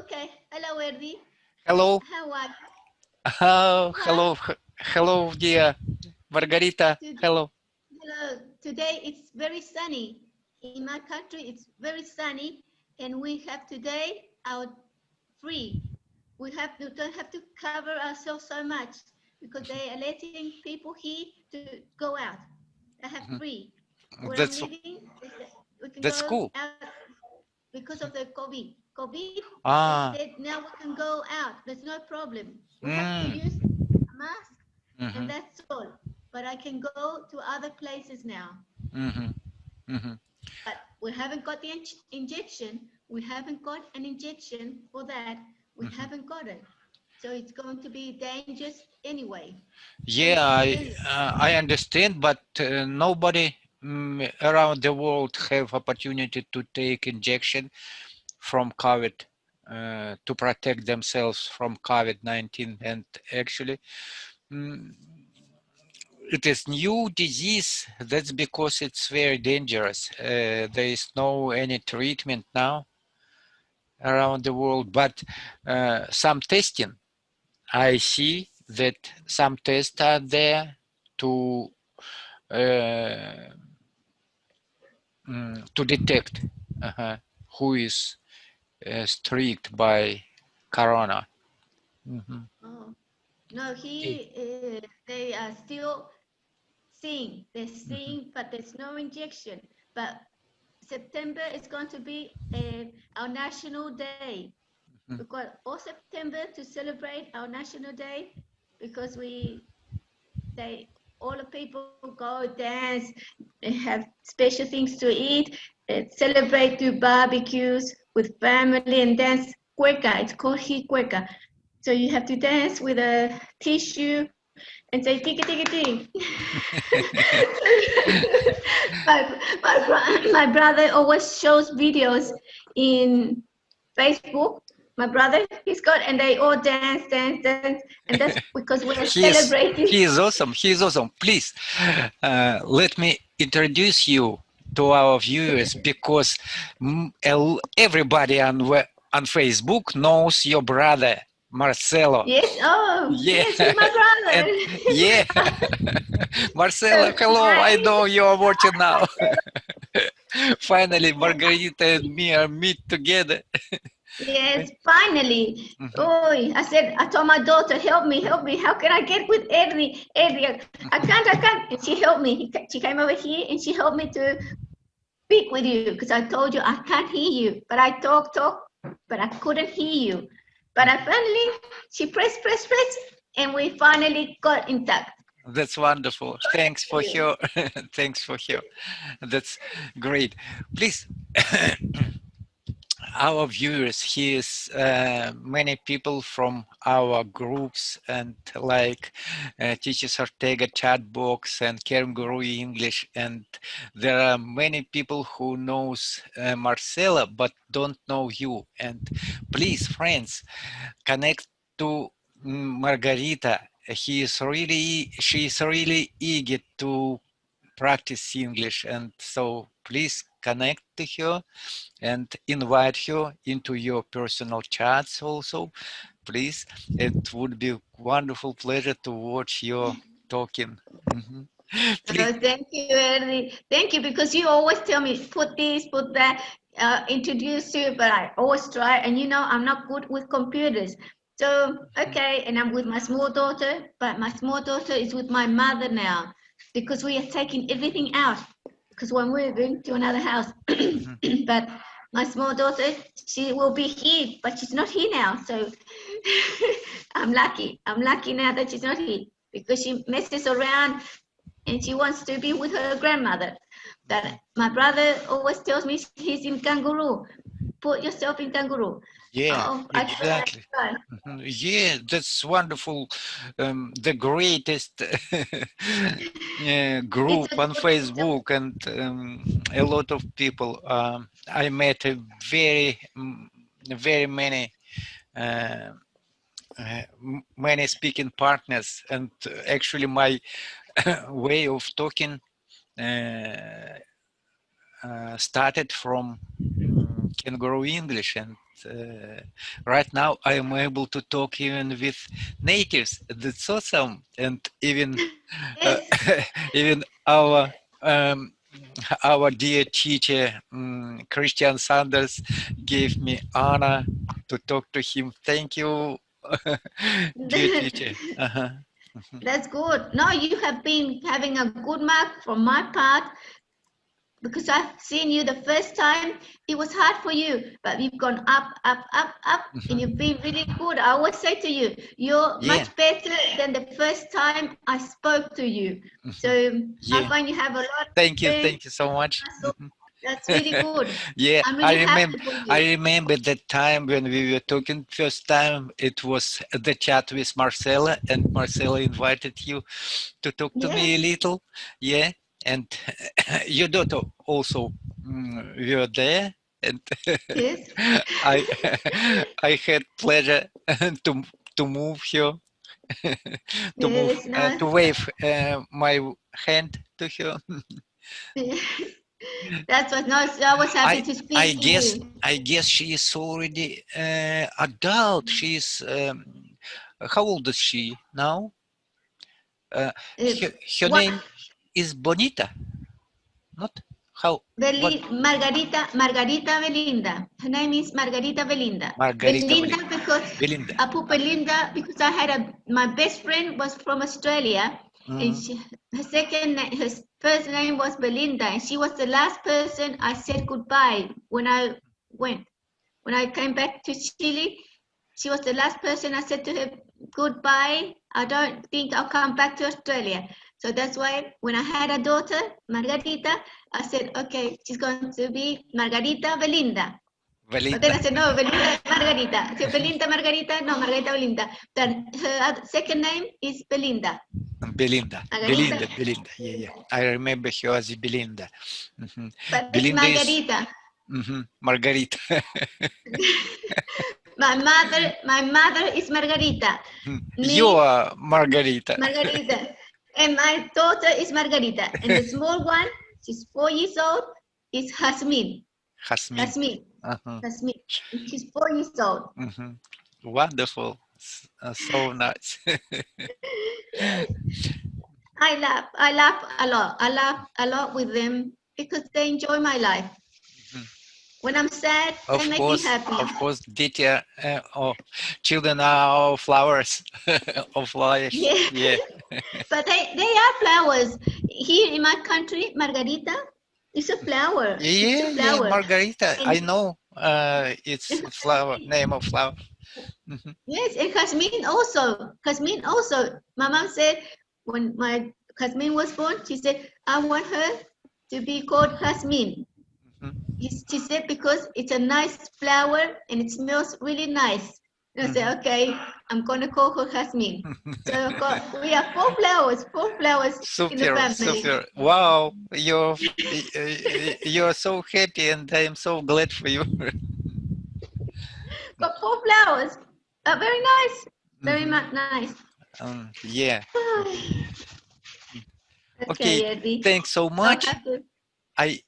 Okay. Hello, Erdi. Hello. How are you? Oh, Huh? hello, dear Margarita. Hello. Hello. Today it's very sunny. In my country, it's very sunny, and we have today our free. We don't have to cover ourselves so much because they are letting people here to go out. They have free. Where I'm That's living, we can that's go cool. out because of the COVID. They Ah. said now we can go out. There's no problem. We have to Mm. use a mask, and Mm-hmm. that's all. But I can go to other places now. Mm-hmm. Mm-hmm. But we haven't got the injection. We haven't got an injection for that. We Mm-hmm. haven't got it. So it's going to be dangerous anyway. So Yeah, I understand, but nobody around the world have opportunity to take injection from COVID to protect themselves from COVID-19, and actually. mm, It is new disease. That's because it's very dangerous. There is no any treatment now around the world, but some testing. I see that some tests are there to uh, to detect who is strict by corona. Mhm. oh, no, Okay. they are still seeing. They're Mhm. seeing, but there's no injection. But September is going to be our national day. Mhm. We've got all September to celebrate our national day because they all the people go dance, they have special things to eat, celebrate, do barbecues with family and dance cueca. It's called cueca. So you have to dance with a tissue and say tiki tiki tiki. My brother always shows videos in Facebook. My brother, he's got, and they all dance, and that's because we're He is celebrating. he is awesome. He is awesome. Please let me introduce you to our viewers because everybody on Facebook knows your brother Marcelo. Yes, oh, Yeah, yes, he's my and yeah, brother. Marcelo. Hello, I Hi. know you are watching now. Finally, Margarita and me are meet together. Yes, finally. Mhm. Oh, I told my daughter, help me. How can I get with Edri? I can't. And she helped me. She came over here and she helped me to speak with you because I told you I can't hear you. But I talk, but I couldn't hear you. But I finally, she press, and we finally got in touch. That's wonderful. Thanks for your thanks for your. That's great. Please, our viewers, here's many people from our groups and like Teachers Ortega chat box and Kerm Guru English, and there are many people who knows Marcela but don't know you. And please, friends, connect to Margarita. She is really eager to practice English, and so please connect to her and invite her into your personal chats also, please. It would be wonderful pleasure to watch your talking. Mhm. Please. Oh, thank you, Eddie. Thank you, because you always tell me, put this, put that, introduce you, but I always try. And you know, I'm not good with computers. So, okay, and I'm with my small daughter, but my small daughter is with my mother now because we are taking everything out because we're moving to another house. Mhm. But my small daughter, she will be here, but she's not here now. So I'm lucky. I'm lucky now that she's not here because she messes around and she wants to be with her grandmother. That my brother always tells me he's in kangaroo. Put yourself in kangaroo. Yeah, Oh, I exactly. try. Yeah, that's wonderful. The greatest It's group a on good system. Facebook, and a lot of people. I met a very many uh, many speaking partners, and actually my way of talking started from can grow English, and right now I am able to talk even with natives. That's awesome. And even uh, Yes. even um, our dear teacher Christian Sanders gave me honor to talk to him. Thank you, dear teacher. Uh-huh. That's good. No, you have been having a good mark from my part because I've seen you the first time. It was hard for you, but you've gone up, up, up, up, and you've been really good. I always say to you, you're Yeah. much better than the first time I spoke to you. So I Yeah. find you have a lot of Thank you. experience. Thank you so much. So that's really good. Yeah, I'm I really remember. happy for I you. remember that time when we were talking first time. It was the chat with Marcelo, and Marcelo invited you to talk to me a Yes, little. Yeah, and your daughter also were there, and yes, I I had pleasure to to move her yes, no. to wave my hand to her. That's what. No, so I was happy to I speak to guess you. she is already adult. She's how old is she now? Uh, Uh, her what? name is Bonita, not how? What? Margarita Belinda. Her name is Margarita Belinda. Margarita Belinda because Belinda. I put Belinda because I had my best friend was from Australia, and Mm, her first name was Belinda, and she was the last person I said goodbye when I went. When I came back to Chile, she was the last person I said to her goodbye. I don't think I'll come back to Australia. So that's why when I had a daughter, Margarita, I said, okay, she's going to be Margarita Belinda. But then Belinda. I said, no, Belinda Margarita. I said, Belinda Margarita, no, Margarita Belinda. Then her second name is Belinda. Belinda. Margarita. Belinda. Yeah, yeah. I remember her as Belinda. Mhm. But it's Belinda is Margarita. Margarita. My mother is Margarita. You Me, are Margarita. Margarita. And my daughter is Margarita. And the small one, she's 4 years old, is Hasmin. Jasmine. Hasmin. Uh-huh. Hasmin. She's 4 years old. Wonderful. So nice. Yes. I laugh a lot. I laugh a lot with them because they enjoy my life. When I'm sad, they make me happy. Of course, Ditya, or children are our flowers of life. Yeah. Yeah, But they are flowers. Here in my country, Margarita is a flower. It's a yeah, yeah. flower. Margarita, I And know. It's flower, name of flower. Mhm. yes, and Jasmine also. Jasmine also. My mom said when my Jasmine was born, she said, I want her to be called Jasmine. She said because it's a nice flower and it smells really nice. And I said, okay, I'm gonna call her Jasmine. So we have four flowers in the Super, family. super. Wow, you're so happy, and I am so glad for you. Got four flowers. Very nice. Very Mhm. nice. Yeah. Okay. Okay, Eddie. Thanks so I'll much. have to. I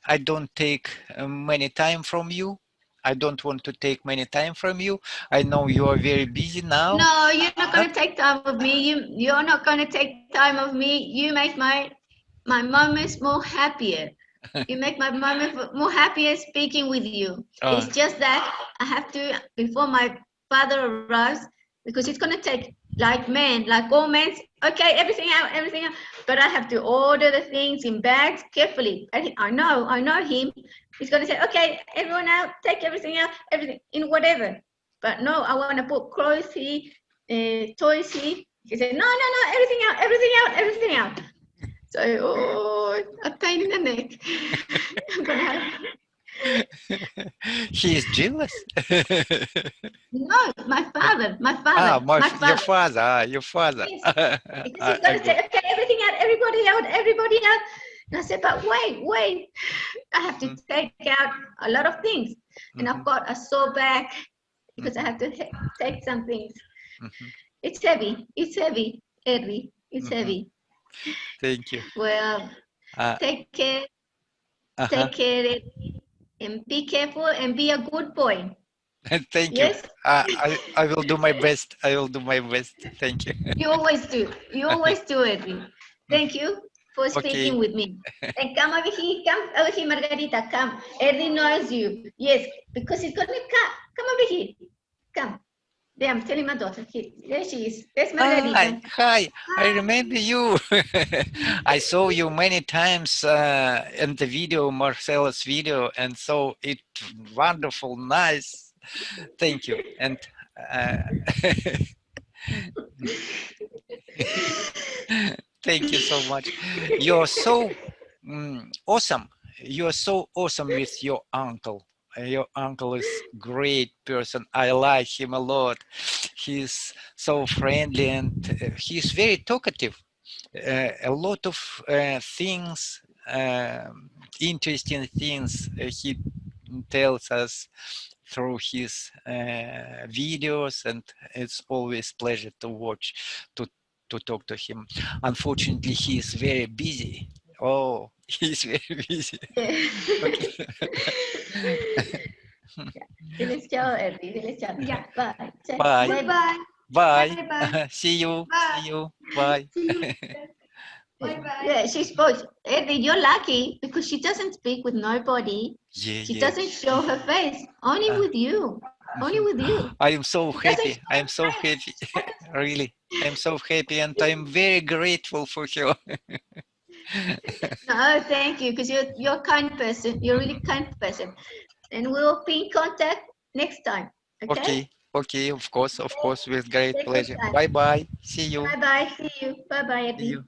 I don't take many time from you. I don't want to take many time from you. I know you are very busy now. No, you're not Huh? gonna take time of me. You're not gonna take time of me. You make my moments more happier. You make my moments more happier speaking with you. It's just that I have to before my father arrives because it's gonna take like men, like all men. Okay, everything out, everything out. But I have to order the things in bags carefully. I know him. He's gonna say, okay, everyone out, take everything out, everything in whatever. But no, I want to put clothes here, toys here. He said, no, everything out, everything out, everything out. So, oh, a pain in the neck. I'm gonna have... He is jealous. No, my Your father. father. Your father. Yes, because he's I gonna say, got. okay, everything out, everybody out, everybody out. And I said, but wait, I have to take out a lot of things, and I've got a sore back because I have to take some things. It's heavy, Eddie. It's heavy. Thank you. Well, Uh, take care, uh-huh. Eddie. and be careful and be a good boy. Thank you. Yes, I will do my best. I will do my best. Thank you. you always do. You always do it. Thank you for speaking Okay. with me. And come over here, Margarita, come. Eddie knows you. Yes, because he's gonna come over here. Come. There, I'm telling my daughter. There she is. There's Margarita. Hi. I remember you. I saw you many times in the video, Marcelo's video, and so it wonderful, nice. Thank you. And thank you so much. You're so awesome. You're so awesome with your uncle. Your uncle is great person. I like him a lot. He's so friendly and he's very talkative. A lot of things, interesting things he tells us through his videos, and it's always pleasure to watch, to talk to him. Unfortunately, he is very busy. Oh, he's very busy. Okay. Let's ciao, Eddie. Let's ciao. Yeah. Bye. Bye. Bye. Bye. Bye. Bye bye. See you. Bye. See you. Bye. See you. Bye bye. Yeah, she spoke. Eddie, you're lucky because she doesn't speak with nobody. Yeah, She yeah. doesn't show her face. Only with you. Only with you. I am so She doesn't happy. I am so happy. Really. I'm so happy and I'm very grateful for her. No, thank you, because you're a kind person. You're a really kind person. And we'll be in contact next time. Okay? Okay. Okay. Of course, with great Take good pleasure. time. Bye bye. See you. Bye bye. See you. Bye bye, See Eddie. you.